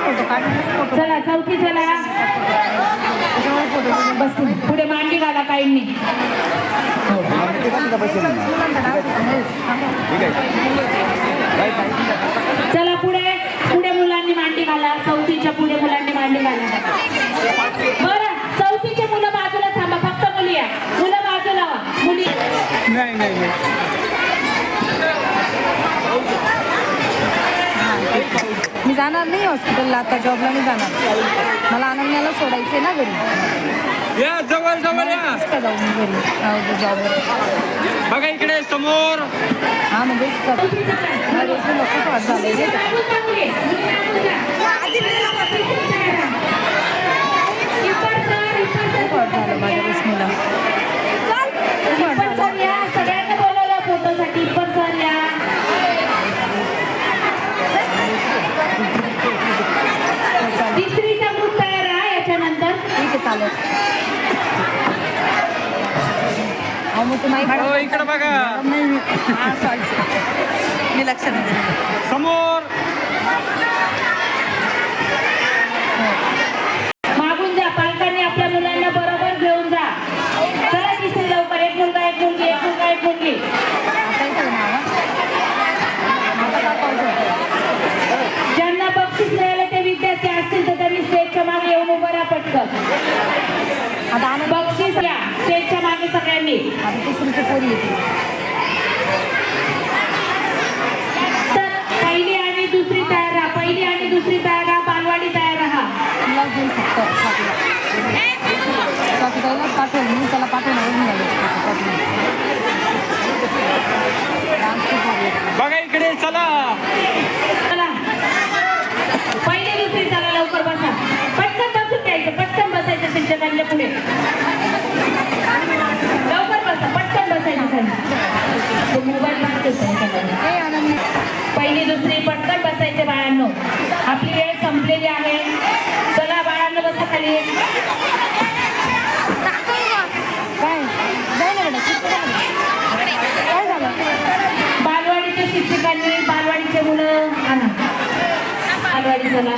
चला चौथी चला बस पुढे मांडी घाला काहींनी चला पुढे पुढे मुलांनी मांडी घाला चौथीच्या पुढे मुलांनी मांडी घाला बरं चौथीचे मुलं बाजूला थांबा फक्त मुली आहे मुलं बाजूला मुली नाही मी जाणार नाही हॉस्पिटलला आता जॉबला नाही जाणार मला अनन्याला सोडायचे ना घरी या जवळ जवळ या का जाऊ मी घरी जॉबवर बघा इकडे समोर हा म्हणजे खूप वाट झाले झालं माझ्या रश्मीला सगळ्यांना बोलवलं फोटोसाठी पण सर या तिसरीचा ग्रुप तयार आहे याच्यानंतर ठीक आहे चालेल मग तुम्हाला इकडे बघा मी लक्ष नाही समोर मागून जा पालकांनी आपल्या मुलांना बरोबर घेऊन जा चला तिसरी लवकर एक मुलगा एक मुलगी एक मुलगा एक मुलगी ज्यांना बक्षीस मिळालं ते विद्यार्थी असतील तर त्यांनी स्टेजच्या मागे येऊन उभं राहा पटकन आता आम्ही बक्षीस घ्या स्टेजच्या मागे सगळ्यांनी आता तिसरीची पोरी येते तर पहिली आणि दुसरी तयार राहा पहिली आणि दुसरी तयार राहा बालवाडी तयार राहा तिलाच देईल फक्त स्वातीला पाठवून मी त्याला पाठवून बघा इकडे चला चला पहिली दुसरी चला लवकर बसा पटकन बसून द्यायचं पटकन बसायचं शिक्षकांच्या पुढे लवकर बसा पटकन बसायचं खाली मोबाईल पहिली दुसरी पटकन बसायचे बाळांनो आपली वेळ संपलेली आहे चला बाळांनो बसा खाली काय जाऊ ना बेटा काय झालं बालवाडीच्या शिक्षकांनी बालवाडीचे मुलं आणा बालवाडी चला